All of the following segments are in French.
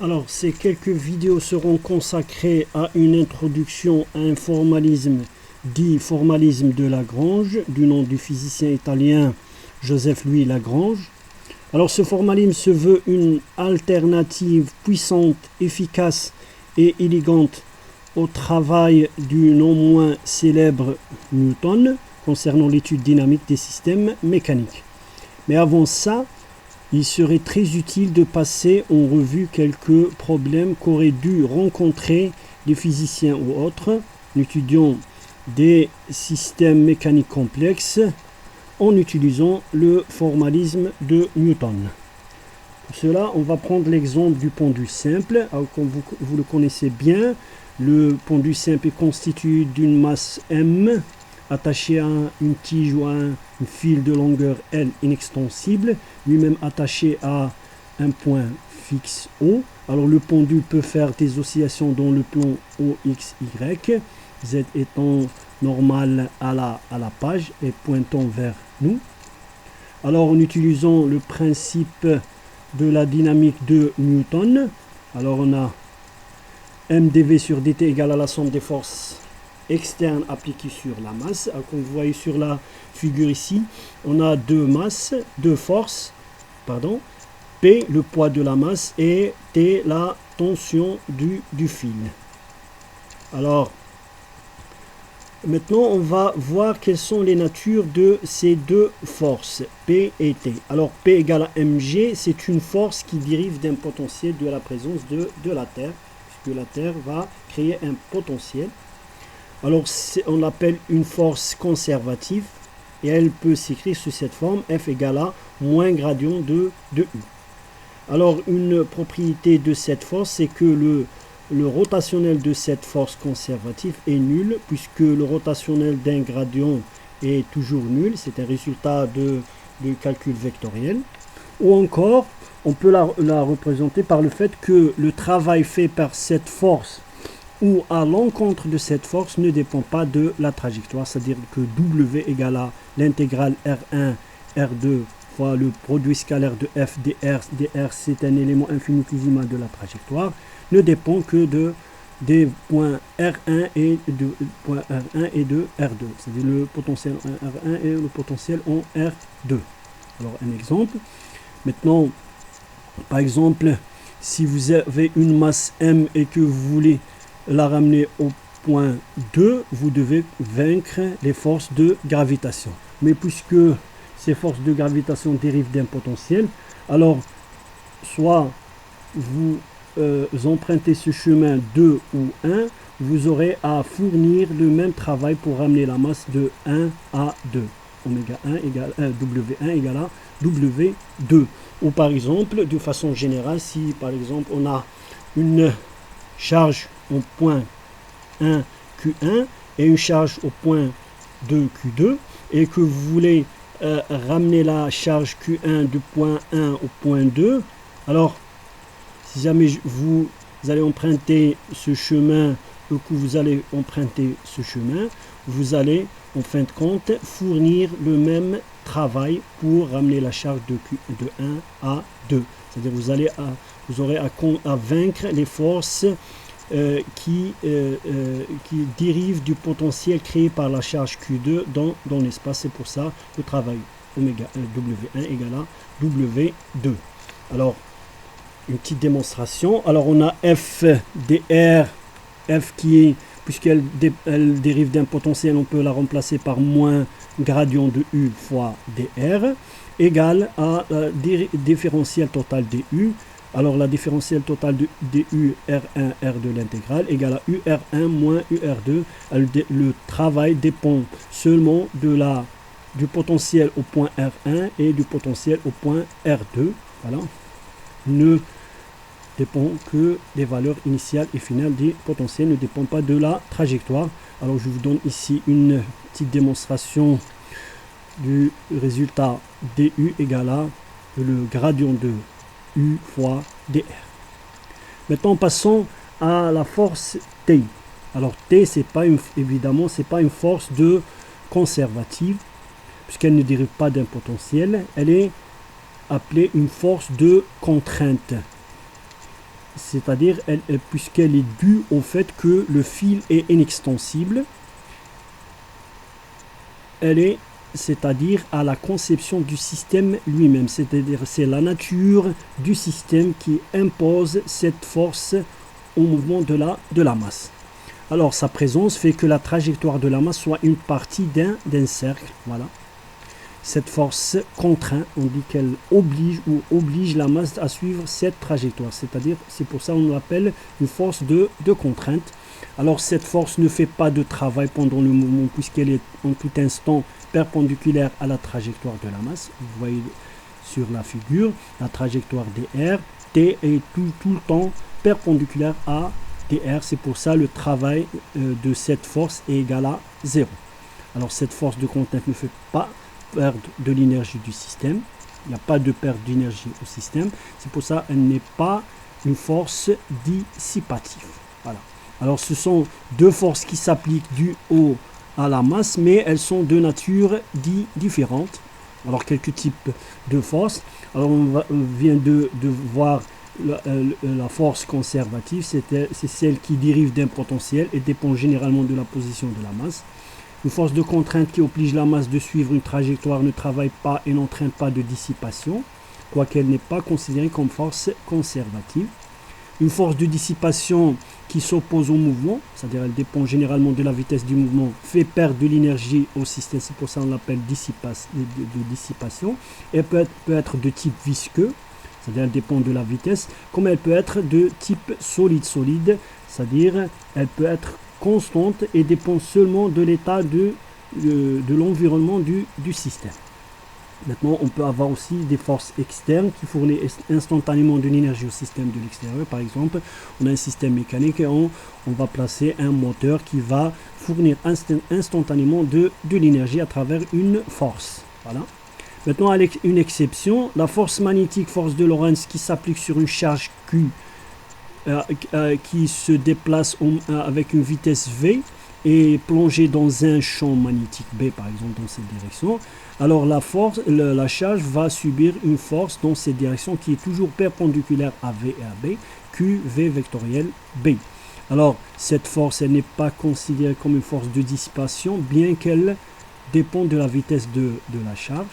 Alors, ces quelques vidéos seront consacrées à une introduction à un formalisme dit formalisme de Lagrange, du nom du physicien italien Joseph-Louis Lagrange. Alors, ce formalisme se veut une alternative puissante, efficace et élégante au travail du non moins célèbre Newton concernant l'étude dynamique des systèmes mécaniques. Mais avant ça, il serait très utile de passer en revue quelques problèmes qu'auraient dû rencontrer les physiciens ou autres en étudiant des systèmes mécaniques complexes en utilisant le formalisme de Newton. Pour cela, on va prendre l'exemple du pendule simple. Alors, comme vous le connaissez bien, le pendule simple est constitué d'une masse M attaché à une tige ou à un fil de longueur L inextensible, lui-même attaché à un point fixe O. Alors le pendule peut faire des oscillations dans le plan OXY, Z étant normal à la page et pointant vers nous. Alors en utilisant le principe de la dynamique de Newton, alors on a mdv sur dt égale à la somme des forces externe appliquée sur la masse. Alors, comme vous voyez sur la figure ici, on a deux forces, P le poids de la masse et T la tension du fil. Alors maintenant on va voir quelles sont les natures de ces deux forces P et T. Alors P égale à mg, c'est une force qui dérive d'un potentiel de la présence de la Terre, puisque la Terre va créer un potentiel. Alors on l'appelle une force conservative et elle peut s'écrire sous cette forme, F égale à moins gradient de U. Alors une propriété de cette force, c'est que le rotationnel de cette force conservative est nul, puisque le rotationnel d'un gradient est toujours nul, c'est un résultat de calcul vectoriel. Ou encore, on peut la représenter par le fait que le travail fait par cette force ou à l'encontre de cette force ne dépend pas de la trajectoire, c'est-à-dire que W égale à l'intégrale R1, R2 fois le produit scalaire de F dr, dr c'est un élément infinitésimal de la trajectoire, ne dépend que des points R1 et de R2, c'est-à-dire le potentiel en R1 et le potentiel en R2. Alors un exemple, maintenant par exemple, si vous avez une masse M et que vous voulez la ramener au point 2, vous devez vaincre les forces de gravitation. Mais puisque ces forces de gravitation dérivent d'un potentiel, alors soit vous empruntez ce chemin 2 ou 1, vous aurez à fournir le même travail pour ramener la masse de 1 à 2. Oméga 1 égale W1 égale à W2. Ou par exemple, de façon générale, si par exemple on a une charge au point 1 Q1 et une charge au point 2 Q2 et que vous voulez ramener la charge Q1 du point 1 au point 2, alors si jamais vous allez emprunter ce chemin ou que vous allez emprunter ce chemin, vous allez en fin de compte fournir le même travail pour ramener la charge de 1 à 2. C'est-à-dire vous aurez à vaincre les forces qui dérivent du potentiel créé par la charge Q2 dans l'espace. C'est pour ça le travail oméga W1 égale à W2. Alors, une petite démonstration. Alors, on a F dr, F qui est, puisqu'elle dérive d'un potentiel, on peut la remplacer par moins gradient de U fois dr, égale à différentiel total du. Alors la différentielle totale de du R1, R2 l'intégrale égale à UR1 moins UR2. Le travail dépend seulement du potentiel au point R1 et du potentiel au point R2. Voilà. Ne dépend que des valeurs initiales et finales des potentiels, ne dépend pas de la trajectoire. Alors je vous donne ici une petite démonstration du résultat du égale à le gradient de U fois dr. Maintenant passons à la force T. Alors T, évidemment c'est pas une force de conservative puisqu'elle ne dérive pas d'un potentiel, elle est appelée une force de contrainte. c'est-à-dire puisqu'elle est due au fait que le fil est inextensible, elle est, c'est-à-dire à la conception du système lui-même, c'est-à-dire c'est la nature du système qui impose cette force au mouvement de la masse. Alors sa présence fait que la trajectoire de la masse soit une partie d'un cercle, voilà. Cette force contraint, on dit qu'elle oblige la masse à suivre cette trajectoire, c'est-à-dire c'est pour ça qu'on l'appelle une force de contrainte. Alors cette force ne fait pas de travail pendant le mouvement puisqu'elle est en tout instant perpendiculaire à la trajectoire de la masse. Vous voyez sur la figure la trajectoire dr, t est tout le temps perpendiculaire à dr, c'est pour ça le travail de cette force est égal à 0. Alors cette force de contrainte ne fait pas perdre de l'énergie du système, il n'y a pas de perte d'énergie au système, c'est pour ça qu'elle n'est pas une force dissipative. Voilà. Alors ce sont deux forces qui s'appliquent du haut à la masse, mais elles sont de nature différentes. Alors quelques types de forces. Alors on vient de voir la force conservative, c'est celle qui dérive d'un potentiel et dépend généralement de la position de la masse. Une force de contrainte qui oblige la masse de suivre une trajectoire ne travaille pas et n'entraîne pas de dissipation, quoiqu'elle n'est pas considérée comme force conservative. Une force de dissipation qui s'oppose au mouvement, c'est-à-dire elle dépend généralement de la vitesse du mouvement, fait perdre de l'énergie au système, c'est pour ça qu'on l'appelle dissipation. Elle peut être de type visqueux, c'est-à-dire elle dépend de la vitesse, comme elle peut être de type solide-solide, c'est-à-dire elle peut être constante et dépend seulement de l'état de l'environnement du système. Maintenant, on peut avoir aussi des forces externes qui fournissent instantanément de l'énergie au système de l'extérieur. Par exemple, on a un système mécanique et on va placer un moteur qui va fournir instantanément de l'énergie à travers une force. Voilà. Maintenant, avec une exception, la force magnétique, force de Lorentz, qui s'applique sur une charge Q qui se déplace avec une vitesse V et plongée dans un champ magnétique B, par exemple, dans cette direction. Alors la charge va subir une force dans cette direction qui est toujours perpendiculaire à V et à B, QV vectoriel B. Alors cette force, elle n'est pas considérée comme une force de dissipation, bien qu'elle dépend de la vitesse de la charge.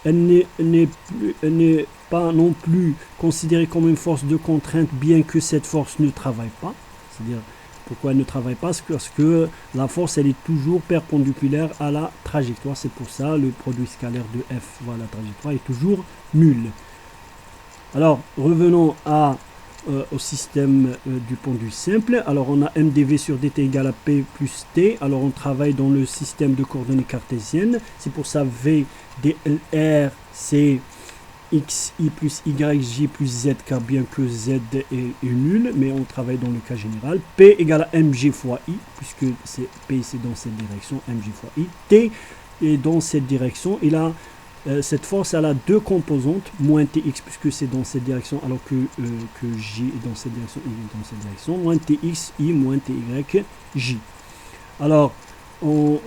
Elle n'est pas non plus considérée comme une force de contrainte, bien que cette force ne travaille pas. C'est-à-dire, pourquoi elle ne travaille pas? Parce que la force, elle est toujours perpendiculaire à la trajectoire. C'est pour ça le produit scalaire de F, voilà, la trajectoire est toujours nul. Alors, revenons au système du pendule simple. Alors, on a mdv sur dt égale à p plus t. Alors, on travaille dans le système de coordonnées cartésiennes. C'est pour ça v dlr, c'est xi plus yj plus zk, bien que z est nul, mais on travaille dans le cas général. P égale à mg fois i, puisque p c'est dans cette direction, mg fois i. T est dans cette direction, et là, cette force, elle a deux composantes, moins tx, puisque c'est dans cette direction, alors que j est dans cette direction, i est dans cette direction, moins tx, i, moins ty, j. Alors, en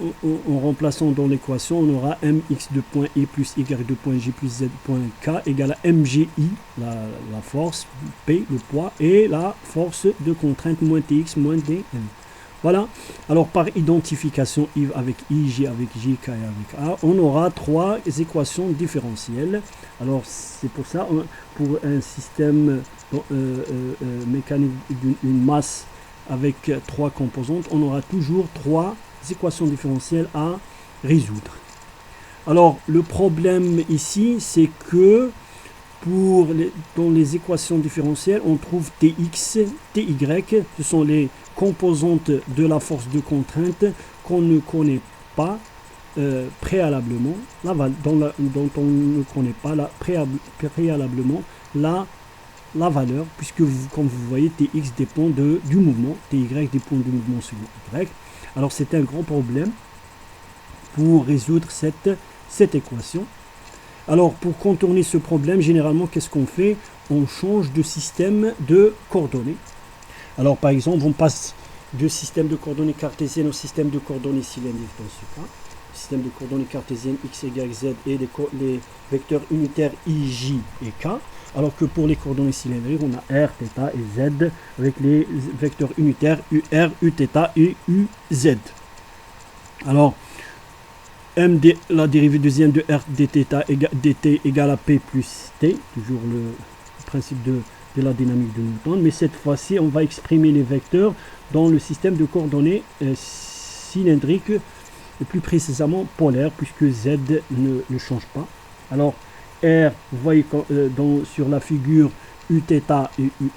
remplaçant dans l'équation, on aura mx de point i plus y de point j plus z point k égale à mgi, la force, p, le poids, et la force de contrainte moins tx moins dm. Voilà. Alors par identification avec i, j, avec j, k et avec a, on aura trois équations différentielles. Alors c'est pour ça, pour un système mécanique d'une masse avec trois composantes, on aura toujours trois équations différentielles à résoudre. Alors le problème ici, c'est que dans les équations différentielles, on trouve Tx, Ty, ce sont les composantes de la force de contrainte qu'on ne connaît pas préalablement, dont on ne connaît pas préalablement la valeur, puisque comme vous voyez, Tx dépend du mouvement, Ty dépend du mouvement sur Y. Alors c'est un grand problème pour résoudre cette équation. Alors, pour contourner ce problème, généralement, qu'est-ce qu'on fait? On change de système de coordonnées. Alors, par exemple, on passe du système de coordonnées cartésiennes au système de coordonnées cylindriques dans ce cas. Le système de coordonnées cartésiennes x, y, z et les vecteurs unitaires i, j et k. alors que pour les coordonnées cylindriques, on a R, θ et Z avec les vecteurs unitaires UR, Uθ et UZ. Alors, la dérivée deuxième de R dt égale à P plus T, toujours le principe de la dynamique de Newton, mais cette fois-ci, on va exprimer les vecteurs dans le système de coordonnées cylindriques, et plus précisément polaires, puisque Z ne change pas. Alors, R, vous voyez sur la figure Uθ et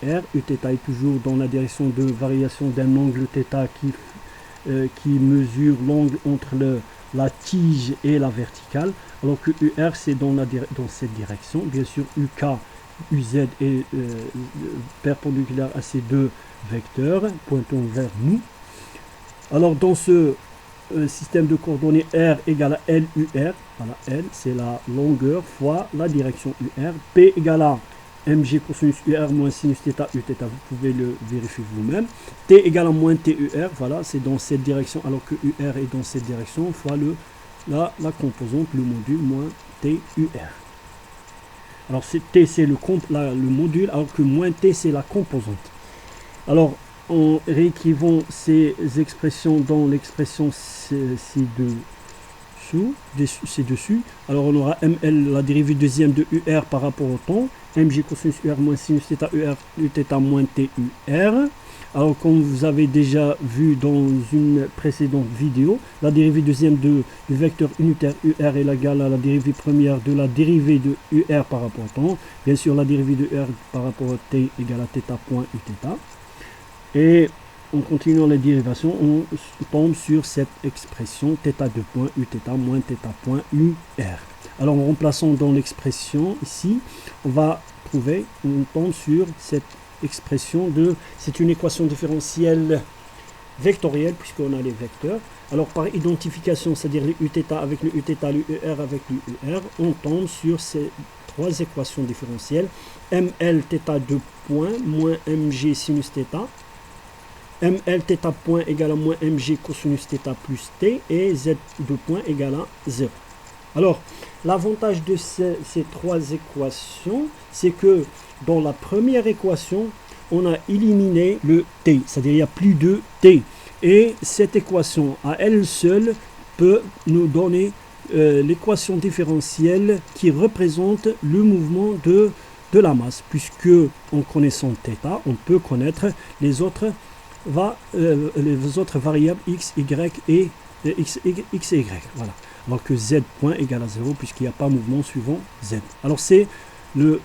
UR. Uθ est toujours dans la direction de variation d'un angle θ qui mesure l'angle entre la tige et la verticale, alors que UR c'est dans cette direction. Bien sûr, UK, UZ est perpendiculaire à ces deux vecteurs pointant vers nous. Alors dans ce système de coordonnées, R égale à LUR, voilà, L c'est la longueur fois la direction UR, P égale à mg cosinus UR moins sinus θ Uθ, vous pouvez le vérifier vous-même. T égale à moins TUR, voilà, c'est dans cette direction, alors que UR est dans cette direction, fois la composante, le module, moins TUR. Alors T c'est le module, alors que moins T c'est la composante. Alors, en réécrivant ces expressions dans l'expression ci-dessus, alors on aura ML, la dérivée deuxième de UR par rapport au temps, mg cosinus UR moins sinus θ UR Uθ moins TUR. Alors comme vous avez déjà vu dans une précédente vidéo, la dérivée deuxième du vecteur unitaire UR est égale à la dérivée première de la dérivée de UR par rapport au temps. Bien sûr, la dérivée de UR par rapport au T égale à θ point Uθ. Et en continuant la dérivation, on tombe sur cette expression θ2 point Uθ moins θ point UR. Alors en remplaçant dans l'expression ici, on tombe sur cette expression c'est une équation différentielle vectorielle puisqu'on a les vecteurs. Alors par identification, c'est-à-dire les Uθ avec le Uθ, le UR avec le UR, on tombe sur ces trois équations différentielles. ML θ2 point moins mg sinus θ, ML θ point égale à moins mg cosinus θ plus t, et Z2 point égale à 0. Alors, l'avantage de ces trois équations, c'est que dans la première équation, on a éliminé le t, c'est-à-dire il n'y a plus de t. Et cette équation, à elle seule, peut nous donner l'équation différentielle qui représente le mouvement de la masse, puisque en connaissant θ, on peut connaître les autres variables x, y et x et y. Voilà. Alors que z point égale à 0 puisqu'il n'y a pas mouvement suivant z. Alors c'est un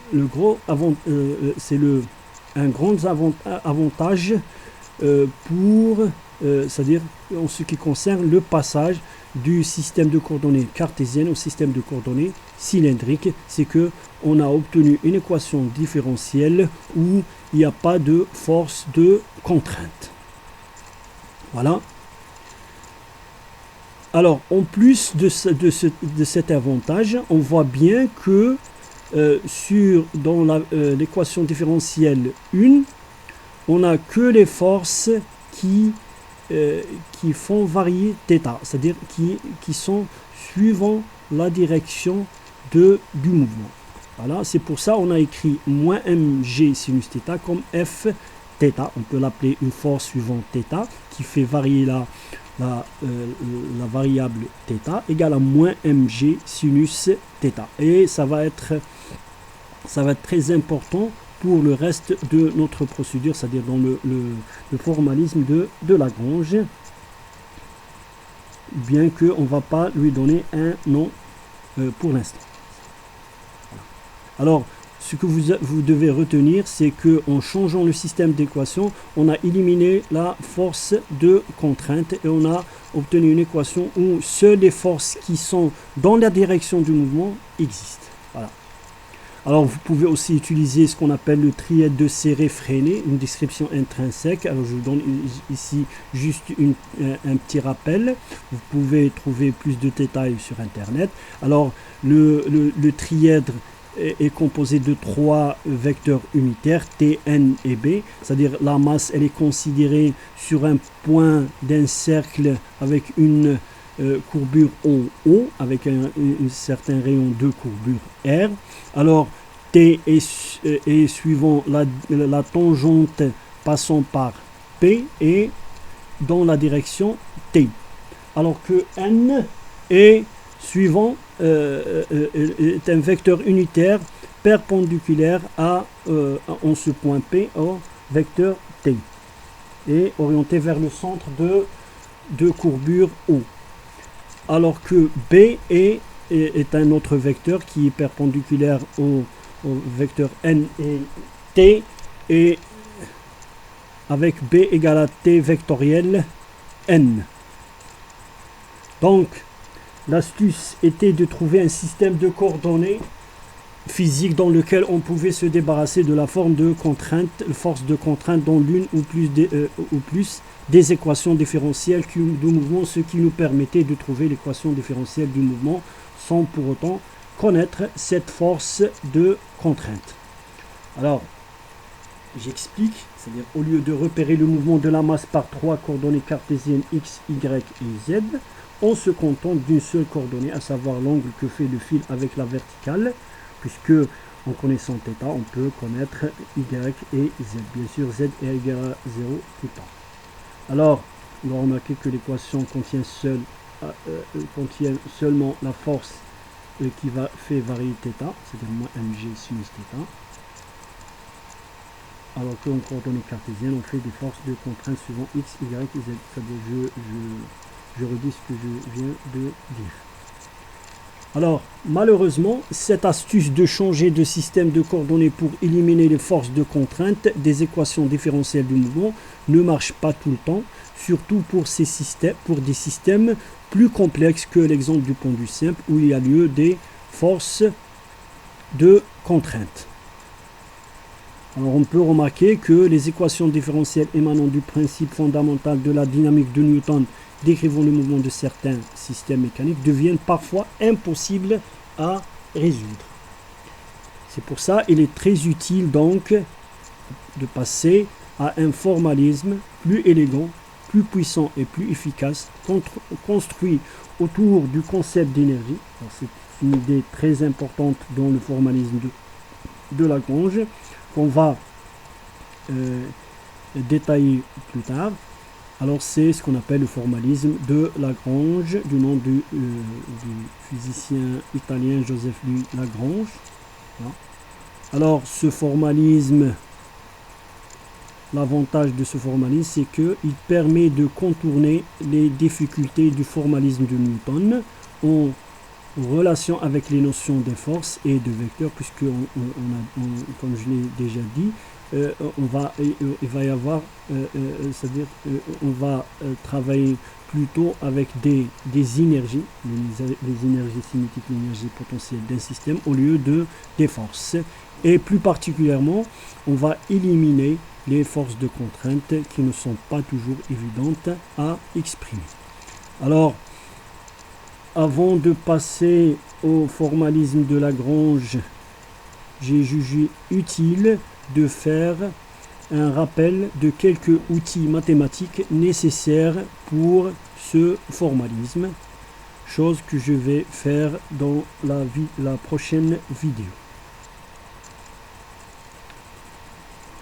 grand avantage c'est-à-dire en ce qui concerne le passage du système de coordonnées cartésiennes au système de coordonnées cylindriques, c'est que on a obtenu une équation différentielle où il n'y a pas de force de contrainte. Voilà. Alors, en plus de cet avantage, on voit bien que dans l'équation différentielle 1, on n'a que les forces qui font varier θ, c'est-à-dire qui sont suivant la direction du mouvement. Voilà, c'est pour ça qu'on a écrit moins mg sinus θ comme f θ. On peut l'appeler une force suivant θ qui fait varier la variable θ égale à moins mg sinus θ. Et ça va être très important pour le reste de notre procédure, c'est-à-dire dans le formalisme de Lagrange, bien qu'on ne va pas lui donner un nom pour l'instant. Alors, ce que vous devez retenir, c'est qu'en changeant le système d'équation, on a éliminé la force de contrainte et on a obtenu une équation où seules les forces qui sont dans la direction du mouvement existent. Voilà. Alors, vous pouvez aussi utiliser ce qu'on appelle le trièdre de Serré-Freinet, une description intrinsèque. Alors, je vous donne ici juste un petit rappel. Vous pouvez trouver plus de détails sur Internet. Alors, le trièdre est composé de trois vecteurs unitaires, T, N et B, c'est-à-dire la masse, elle est considérée sur un point d'un cercle avec une courbure en O, avec un certain rayon de courbure R. Alors, T est suivant la tangente passant par P est dans la direction T. Alors que N est suivant est un vecteur unitaire perpendiculaire en ce point P au vecteur T et orienté vers le centre de courbure O. Alors que B est un autre vecteur qui est perpendiculaire au vecteur N et T et avec B égale à T vectoriel N. Donc, l'astuce était de trouver un système de coordonnées physiques dans lequel on pouvait se débarrasser de la force de contrainte dans l'une ou plus des équations différentielles du mouvement, ce qui nous permettait de trouver l'équation différentielle du mouvement sans pour autant connaître cette force de contrainte. Alors, j'explique, c'est-à-dire au lieu de repérer le mouvement de la masse par trois coordonnées cartésiennes x, y et z, on se contente d'une seule coordonnée, à savoir l'angle que fait le fil avec la verticale, puisque en connaissant θ, on peut connaître y et z. Bien sûr, z est égal à 0 tout le temps. Alors, on va remarquer que l'équation contient seulement la force qui fait varier θ, c'est-à-dire moins mg sinus θ. Alors qu'en coordonnées cartésiennes, on fait des forces de contrainte suivant x, y et z. C'est-à-dire, je redis ce que je viens de dire. Alors, malheureusement, cette astuce de changer de système de coordonnées pour éliminer les forces de contrainte des équations différentielles du mouvement ne marche pas tout le temps, surtout pour des systèmes plus complexes que l'exemple du pendule simple où il y a lieu des forces de contrainte. Alors, on peut remarquer que les équations différentielles émanant du principe fondamental de la dynamique de Newton décrivant le mouvement de certains systèmes mécaniques deviennent parfois impossibles à résoudre. C'est pour ça qu'il est très utile donc de passer à un formalisme plus élégant, plus puissant et plus efficace, construit autour du concept d'énergie. C'est une idée très importante dans le formalisme de Lagrange qu'on va détailler plus tard. Alors c'est ce qu'on appelle le formalisme de Lagrange, du nom du physicien italien Joseph Louis Lagrange. Voilà. Alors ce formalisme, l'avantage de ce formalisme, c'est qu'il permet de contourner les difficultés du formalisme de Newton en relation avec les notions de force et de vecteur, puisque comme je l'ai déjà dit, il va y avoir, c'est-à-dire on va travailler plutôt avec des énergies, les énergies cinétiques, l'énergie potentielle d'un système au lieu des forces. Et plus particulièrement, on va éliminer les forces de contrainte qui ne sont pas toujours évidentes à exprimer. Alors, avant de passer au formalisme de Lagrange, j'ai jugé utile de faire un rappel de quelques outils mathématiques nécessaires pour ce formalisme, chose que je vais faire dans la prochaine vidéo.